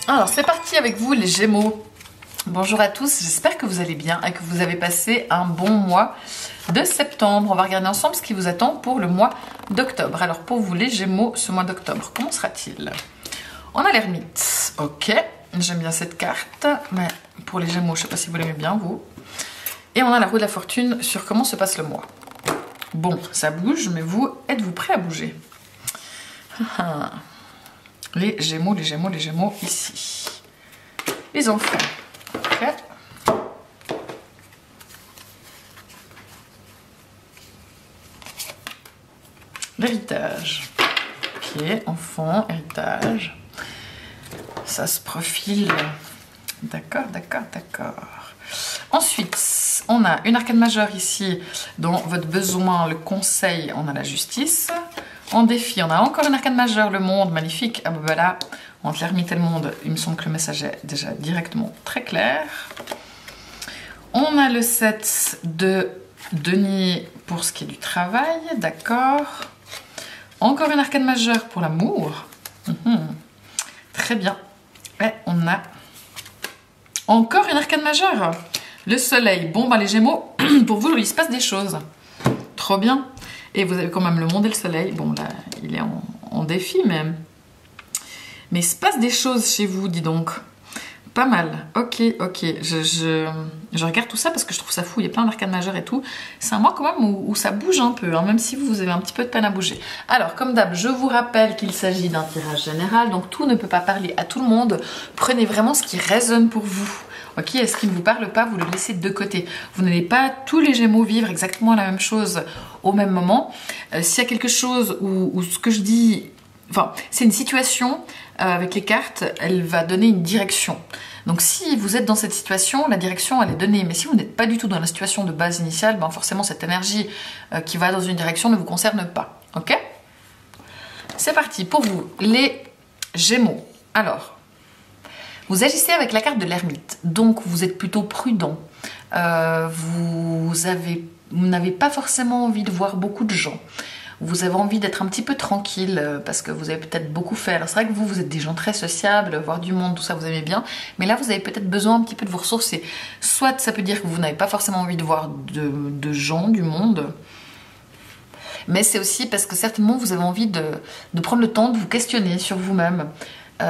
Alors c'est parti avec vous les Gémeaux. Bonjour à tous, j'espère que vous allez bien et que vous avez passé un bon mois de septembre. On va regarder ensemble ce qui vous attend pour le mois d'octobre. Alors pour vous les Gémeaux, ce mois d'octobre, comment sera-t-il? On a l'ermite, ok, j'aime bien cette carte, mais pour les Gémeaux, je ne sais pas si vous l'aimez bien vous. Et on a la roue de la fortune sur comment se passe le mois. Bon, ça bouge, mais vous, êtes-vous prêts à bouger? Les Gémeaux, les Gémeaux, les Gémeaux, ici. Les enfants. Ok. L'héritage. Ok, enfant, héritage. Ça se profile. D'accord, d'accord, d'accord. Ensuite, on a une arcane majeure ici, dont votre besoin, le conseil, on a la justice. En défi, on a encore une arcane majeure, le monde, magnifique. Ah bah là, entre l'ermite et le monde, il me semble que le message est déjà directement très clair. On a le 7 de denier pour ce qui est du travail, d'accord. Encore une arcane majeure pour l'amour. Très bien. Et on a encore une arcane majeure. Le soleil. Bon, bah les Gémeaux, pour vous, il se passe des choses. Trop bien. Et vous avez quand même le monde et le soleil. Bon, là, il est en défi même. Mais il se passe des choses chez vous, dis donc. Pas mal. Ok, ok. Je regarde tout ça parce que je trouve ça fou. Il y a plein d'arcanes majeures et tout. C'est un mois quand même où ça bouge un peu, hein, même si vous avez un petit peu de peine à bouger. Alors, comme d'hab, je vous rappelle qu'il s'agit d'un tirage général. Donc, tout ne peut pas parler à tout le monde. Prenez vraiment ce qui résonne pour vous. Ok, est-ce qu'il ne vous parle pas, vous le laissez de côté. Vous n'allez pas tous les Gémeaux vivre exactement la même chose au même moment. S'il y a quelque chose où ce que je dis, enfin, c'est une situation avec les cartes, elle va donner une direction. Donc si vous êtes dans cette situation, la direction elle est donnée. Mais si vous n'êtes pas du tout dans la situation de base initiale, ben forcément cette énergie qui va dans une direction ne vous concerne pas. Ok? C'est parti pour vous, les Gémeaux. Alors, vous agissez avec la carte de l'ermite, donc vous êtes plutôt prudent. Vous n'avez pas forcément envie de voir beaucoup de gens. Vous avez envie d'être un petit peu tranquille parce que vous avez peut-être beaucoup fait. Alors c'est vrai que vous êtes des gens très sociables, voir du monde, tout ça vous aimez bien. Mais là vous avez peut-être besoin un petit peu de vous ressourcer. Soit ça peut dire que vous n'avez pas forcément envie de voir de gens, du monde. Mais c'est aussi parce que certainement vous avez envie de prendre le temps de vous questionner sur vous-même.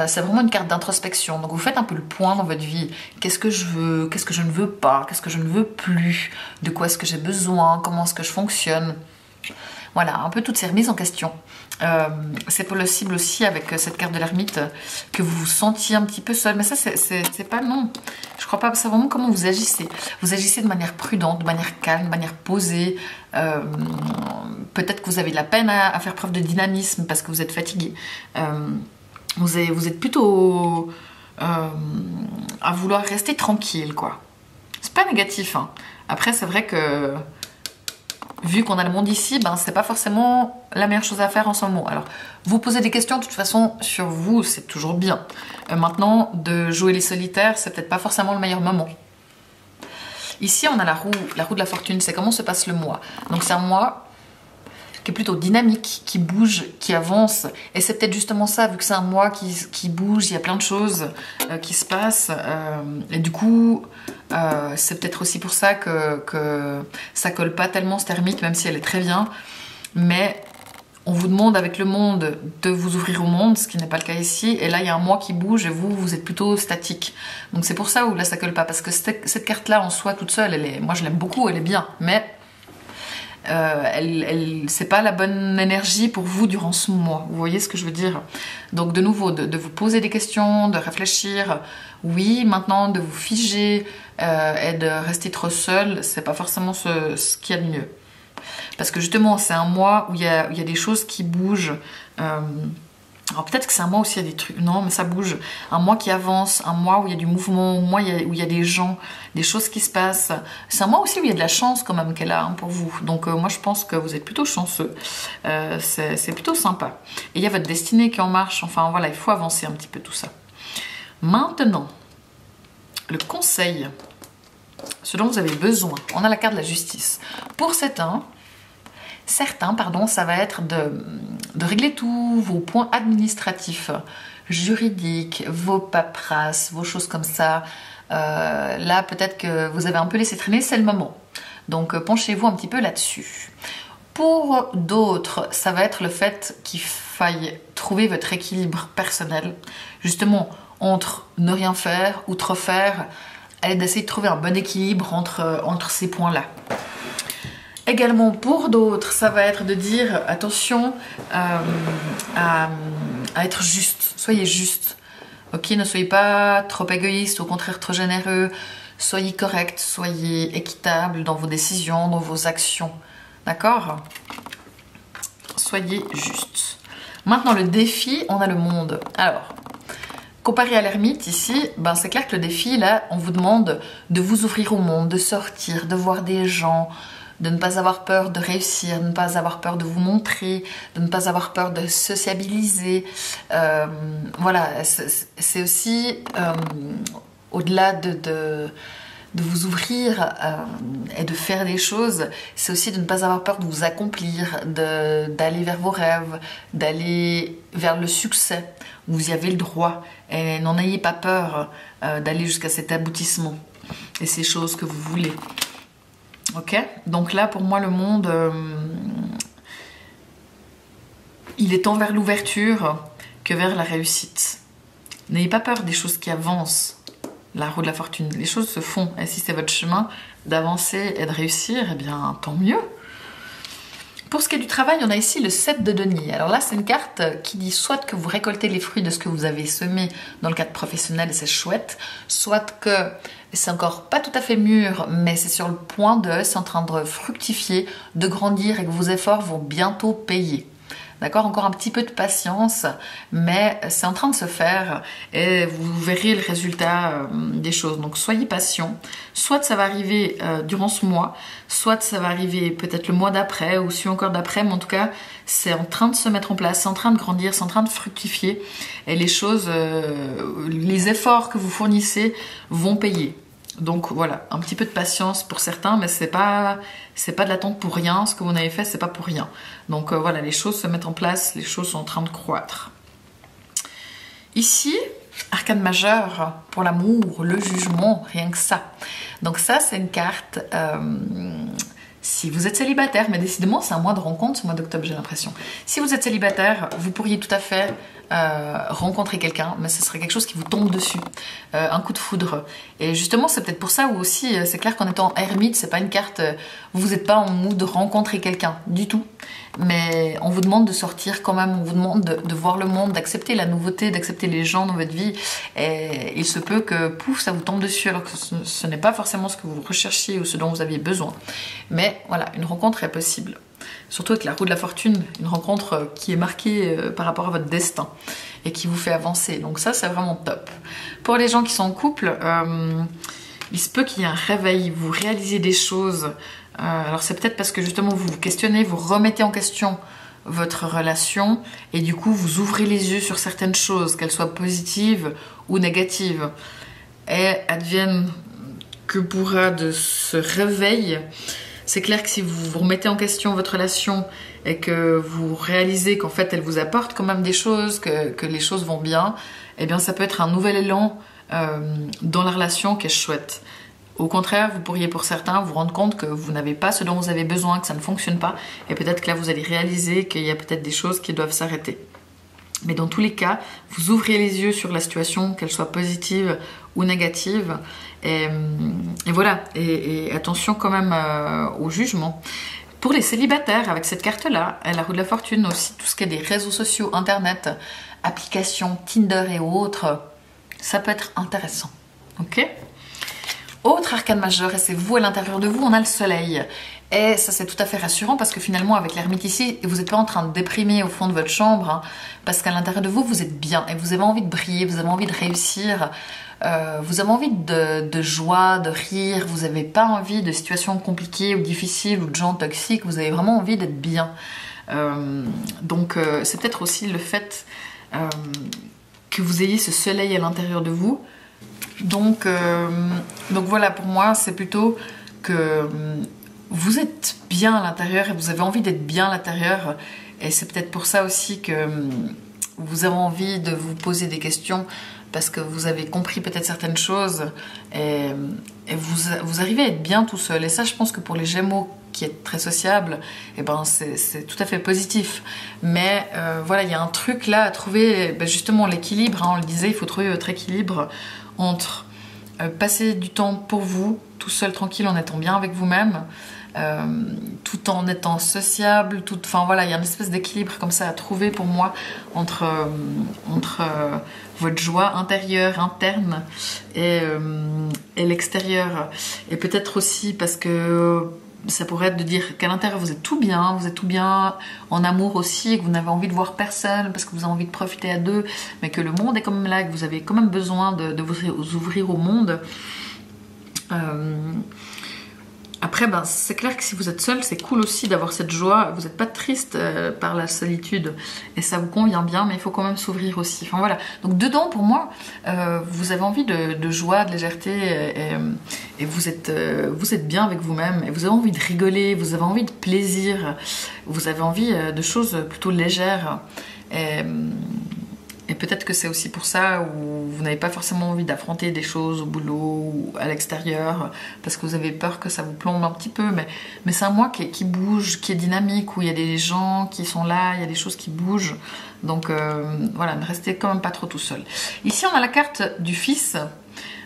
C'est vraiment une carte d'introspection. Donc vous faites un peu le point dans votre vie. Qu'est-ce que je veux? Qu'est-ce que je ne veux pas? Qu'est-ce que je ne veux plus? De quoi est-ce que j'ai besoin? Comment est-ce que je fonctionne? Voilà, un peu toutes ces remises en question. C'est possible aussi avec cette carte de l'ermite que vous vous sentiez un petit peu seul. Mais ça, c'est pas non. Je crois pas. C'est vraiment comment vous agissez. Vous agissez de manière prudente, de manière calme, de manière posée. Peut-être que vous avez de la peine à faire preuve de dynamisme parce que vous êtes fatigué. Vous êtes plutôt à vouloir rester tranquille, quoi. C'est pas négatif, hein. Après, c'est vrai que vu qu'on a le monde ici, ben, c'est pas forcément la meilleure chose à faire en ce moment. Alors, vous posez des questions, de toute façon, sur vous, c'est toujours bien. Maintenant, de jouer les solitaires, c'est peut-être pas forcément le meilleur moment. Ici, on a la roue de la fortune, c'est comment se passe le mois. Donc, c'est un mois qui est plutôt dynamique, qui bouge, qui avance. Et c'est peut-être justement ça, vu que c'est un mois qui bouge, il y a plein de choses qui se passent. Et du coup, c'est peut-être aussi pour ça que ça colle pas tellement cette ermite, même si elle est très bien. Mais on vous demande avec le monde de vous ouvrir au monde, ce qui n'est pas le cas ici. Et là, il y a un mois qui bouge et vous êtes plutôt statique. Donc c'est pour ça où là, ça colle pas. Parce que cette carte-là, en soi, toute seule, moi je l'aime beaucoup, elle est bien. Mais c'est pas la bonne énergie pour vous durant ce mois. Vous voyez ce que je veux dire? Donc de nouveau, de vous poser des questions, de réfléchir. Oui, maintenant de vous figer et de rester trop seul, c'est pas forcément ce qu'il y a de mieux. Parce que justement, c'est un mois où il y a des choses qui bougent. Alors peut-être que c'est un mois aussi, il y a des trucs... Non, mais ça bouge. Un mois qui avance, un mois où il y a du mouvement, un mois où il y a des gens, des choses qui se passent. C'est un mois aussi où il y a de la chance quand même qu'elle a, hein, pour vous. Donc moi, je pense que vous êtes plutôt chanceux. C'est plutôt sympa. Et il y a votre destinée qui est en marche. Enfin voilà, il faut avancer un petit peu tout ça. Maintenant, le conseil, ce dont vous avez besoin. On a la carte de la justice. Pour certains, ça va être de régler tous vos points administratifs. juridiques, vos paperasses, vos choses comme ça. Là, peut-être que vous avez un peu laissé traîner, c'est le moment. Donc, penchez-vous un petit peu là-dessus. Pour d'autres, ça va être le fait qu'il faille trouver votre équilibre personnel, justement entre ne rien faire ou trop faire, et d'essayer de trouver un bon équilibre entre ces points-là. Également pour d'autres, ça va être de dire attention à être juste, soyez juste. Ok, ne soyez pas trop égoïste, au contraire trop généreux, soyez correct, soyez équitable dans vos décisions, dans vos actions. D'accord? Soyez juste. Maintenant, le défi, on a le monde. Alors, comparé à l'ermite ici, ben c'est clair que le défi, là, on vous demande de vous ouvrir au monde, de sortir, de voir des gens, de ne pas avoir peur de réussir, de ne pas avoir peur de vous montrer, de ne pas avoir peur de sociabiliser. Voilà, c'est aussi au-delà de vous ouvrir et de faire des choses, c'est aussi de ne pas avoir peur de vous accomplir, d'aller vers vos rêves, d'aller vers le succès. Vous y avez le droit et n'en ayez pas peur d'aller jusqu'à cet aboutissement et ces choses que vous voulez. Ok? Donc là, pour moi, le monde, il est tant vers l'ouverture que vers la réussite. N'ayez pas peur des choses qui avancent. La roue de la fortune, les choses se font. Et si c'est votre chemin d'avancer et de réussir, eh bien, tant mieux. Pour ce qui est du travail, on a ici le 7 de denier. Alors là, c'est une carte qui dit soit que vous récoltez les fruits de ce que vous avez semé dans le cadre professionnel, et c'est chouette, soit que c'est encore pas tout à fait mûr, mais c'est sur le point c'est en train de fructifier, de grandir et que vos efforts vont bientôt payer. D'accord, encore un petit peu de patience, mais c'est en train de se faire et vous verrez le résultat des choses. Donc soyez patient. Soit ça va arriver durant ce mois, soit ça va arriver peut-être le mois d'après ou si encore d'après, mais en tout cas c'est en train de se mettre en place, c'est en train de grandir, c'est en train de fructifier et les choses, les efforts que vous fournissez vont payer. Donc voilà, un petit peu de patience pour certains, mais c'est pas de l'attente pour rien. Ce que vous avez fait, c'est pas pour rien. Donc voilà, les choses se mettent en place, les choses sont en train de croître. Ici, arcane majeure pour l'amour, le jugement, rien que ça. Donc ça, c'est une carte. Si vous êtes célibataire, mais décidément, c'est un mois de rencontre, ce mois d'octobre, j'ai l'impression. Si vous êtes célibataire, vous pourriez tout à fait rencontrer quelqu'un, mais ce serait quelque chose qui vous tombe dessus, un coup de foudre. Et justement, c'est peut-être pour ça ou aussi, c'est clair qu'en étant ermite, c'est pas une carte, vous n'êtes pas en mood de rencontrer quelqu'un du tout. Mais on vous demande de sortir quand même, on vous demande de voir le monde, d'accepter la nouveauté, d'accepter les gens dans votre vie. Et il se peut que, pouf, ça vous tombe dessus, alors que ce n'est pas forcément ce que vous recherchiez ou ce dont vous aviez besoin. Mais voilà, une rencontre est possible. Surtout avec la roue de la fortune, une rencontre qui est marquée par rapport à votre destin et qui vous fait avancer. Donc ça, c'est vraiment top. Pour les gens qui sont en couple, il se peut qu'il y ait un réveil, vous réalisez des choses. Alors c'est peut-être parce que justement vous vous questionnez, vous remettez en question votre relation et du coup vous ouvrez les yeux sur certaines choses, qu'elles soient positives ou négatives. Et advienne que pourra de ce réveil. C'est clair que si vous vous remettez en question votre relation et que vous réalisez qu'en fait elle vous apporte quand même des choses, que les choses vont bien, eh bien ça peut être un nouvel élan dans la relation qui est chouette. Au contraire, vous pourriez pour certains vous rendre compte que vous n'avez pas ce dont vous avez besoin, que ça ne fonctionne pas, et peut-être que là vous allez réaliser qu'il y a peut-être des choses qui doivent s'arrêter. Mais dans tous les cas, vous ouvrez les yeux sur la situation, qu'elle soit positive ou négative, et voilà, et attention quand même au jugement. Pour les célibataires, avec cette carte-là, la roue de la fortune, aussi tout ce qui est des réseaux sociaux, internet, applications, Tinder et autres, ça peut être intéressant. Ok ? Autre arcane majeur, et c'est vous à l'intérieur de vous, on a le soleil. Et ça c'est tout à fait rassurant parce que finalement avec l'ermite ici, vous n'êtes pas en train de déprimer au fond de votre chambre, hein, parce qu'à l'intérieur de vous, vous êtes bien et vous avez envie de briller, vous avez envie de réussir, vous avez envie de joie, de rire, vous n'avez pas envie de situations compliquées ou difficiles ou de gens toxiques, vous avez vraiment envie d'être bien. Donc c'est peut-être aussi le fait que vous ayez ce soleil à l'intérieur de vous. Donc voilà, pour moi, c'est plutôt que vous êtes bien à l'intérieur et vous avez envie d'être bien à l'intérieur. Et c'est peut-être pour ça aussi que vous avez envie de vous poser des questions parce que vous avez compris peut-être certaines choses et vous arrivez à être bien tout seul. Et ça, je pense que pour les Gémeaux qui est très sociable, eh ben c'est tout à fait positif. Mais voilà, il y a un truc là à trouver, justement l'équilibre, hein, on le disait, il faut trouver votre équilibre entre passer du temps pour vous, tout seul, tranquille, en étant bien avec vous-même, tout en étant sociable, enfin voilà, il y a une espèce d'équilibre comme ça à trouver pour moi entre votre joie intérieure, interne et l'extérieur. Et peut-être aussi parce que ça pourrait être de dire qu'à l'intérieur vous êtes tout bien en amour aussi, et que vous n'avez envie de voir personne parce que vous avez envie de profiter à deux, mais que le monde est quand même là, et que vous avez quand même besoin de vous ouvrir au monde. Après, c'est clair que si vous êtes seul, c'est cool aussi d'avoir cette joie. Vous n'êtes pas triste par la solitude et ça vous convient bien, mais il faut quand même s'ouvrir aussi. Enfin voilà. Donc dedans, pour moi, vous avez envie de joie, de légèreté et vous êtes bien avec vous-même et vous avez envie de rigoler, vous avez envie de plaisir, vous avez envie de choses plutôt légères. Et peut-être que c'est aussi pour ça où vous n'avez pas forcément envie d'affronter des choses au boulot ou à l'extérieur parce que vous avez peur que ça vous plombe un petit peu. Mais c'est un mois qui bouge, qui est dynamique, où il y a des gens qui sont là, il y a des choses qui bougent. Donc voilà, ne restez quand même pas trop tout seul. Ici, on a la carte du fils.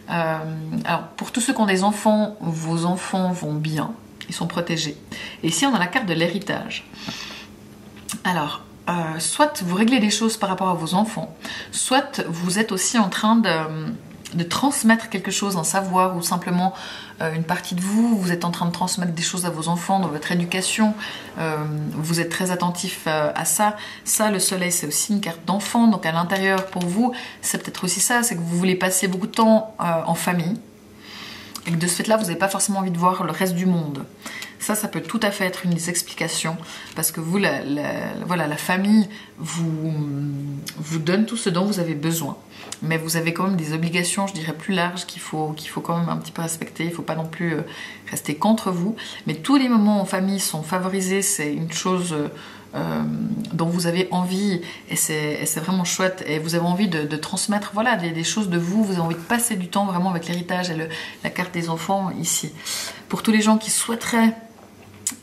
Alors, pour tous ceux qui ont des enfants, vos enfants vont bien, ils sont protégés. Et ici, on a la carte de l'héritage. Alors, soit vous réglez des choses par rapport à vos enfants, soit vous êtes aussi en train de transmettre quelque chose, un savoir ou simplement une partie de vous. Vous êtes en train de transmettre des choses à vos enfants dans votre éducation. Vous êtes très attentif à ça. Ça, le soleil, c'est aussi une carte d'enfant. Donc à l'intérieur, pour vous, c'est peut-être aussi ça, c'est que vous voulez passer beaucoup de temps en famille. Et que de ce fait-là, vous n'avez pas forcément envie de voir le reste du monde. Ça peut tout à fait être une des explications, parce que vous, voilà, la famille vous donne tout ce dont vous avez besoin. Mais vous avez quand même des obligations, je dirais, plus larges qu'il faut quand même un petit peu respecter. Il ne faut pas non plus rester contre vous. Mais tous les moments en famille sont favorisés, c'est une chose dont vous avez envie, et c'est vraiment chouette. Et vous avez envie de transmettre voilà, des choses de vous. Vous avez envie de passer du temps vraiment avec l'héritage et la carte des enfants ici. Pour tous les gens qui souhaiteraient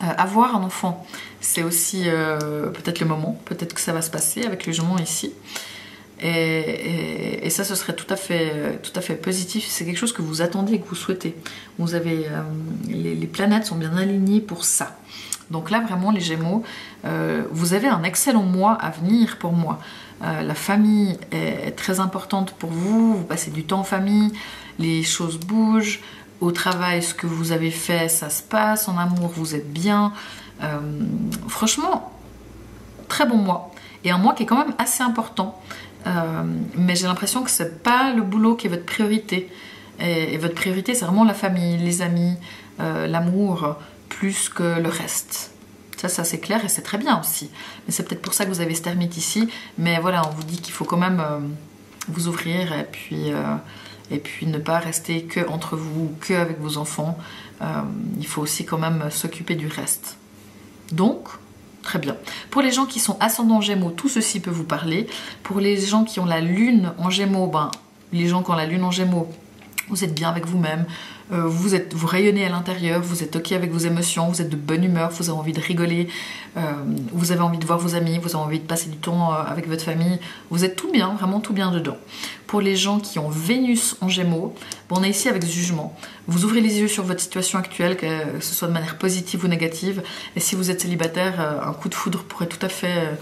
avoir un enfant, c'est aussi peut-être le moment, peut-être que ça va se passer avec le Gémeaux ici. Et ça, ce serait tout à fait positif. C'est quelque chose que vous attendiez, que vous souhaitez. Vous avez, les planètes sont bien alignées pour ça. Donc là, vraiment, les Gémeaux, vous avez un excellent mois à venir pour moi. La famille est très importante pour vous. Vous passez du temps en famille, les choses bougent. Au travail, ce que vous avez fait, ça se passe. En amour, vous êtes bien. Franchement, très bon mois. Et un mois qui est quand même assez important. Mais j'ai l'impression que c'est pas le boulot qui est votre priorité. Et votre priorité, c'est vraiment la famille, les amis, l'amour, plus que le reste. Ça c'est clair et c'est très bien aussi. Mais c'est peut-être pour ça que vous avez cette ermite ici. Mais voilà, on vous dit qu'il faut quand même vous ouvrir et puis ne pas rester que entre vous, que avec vos enfants. Il faut aussi quand même s'occuper du reste. Donc, très bien. Pour les gens qui sont ascendants Gémeaux, tout ceci peut vous parler. Pour les gens qui ont la lune en Gémeaux, les gens qui ont la lune en Gémeaux, vous êtes bien avec vous-même, vous rayonnez à l'intérieur, vous êtes ok avec vos émotions, vous êtes de bonne humeur, vous avez envie de rigoler, vous avez envie de voir vos amis, vous avez envie de passer du temps avec votre famille, vous êtes tout bien, vraiment tout bien dedans. Pour les gens qui ont Vénus en Gémeaux, on est ici avec ce jugement. Vous ouvrez les yeux sur votre situation actuelle, que ce soit de manière positive ou négative, et si vous êtes célibataire, un coup de foudre pourrait tout à fait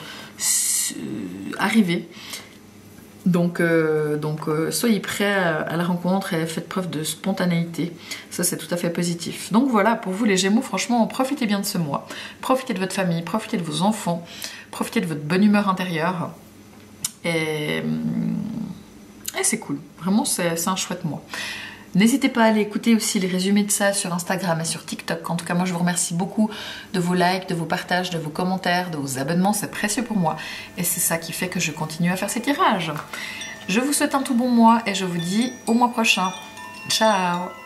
arriver. Donc soyez prêts à la rencontre et faites preuve de spontanéité. Ça, c'est tout à fait positif. Donc voilà, pour vous les Gémeaux, franchement, profitez bien de ce mois. Profitez de votre famille, profitez de vos enfants, profitez de votre bonne humeur intérieure. Et c'est cool. Vraiment, c'est un chouette mois. N'hésitez pas à aller écouter aussi les résumés de ça sur Instagram et sur TikTok. En tout cas, moi, je vous remercie beaucoup de vos likes, de vos partages, de vos commentaires, de vos abonnements. C'est précieux pour moi. Et c'est ça qui fait que je continue à faire ces tirages. Je vous souhaite un tout bon mois et je vous dis au mois prochain. Ciao!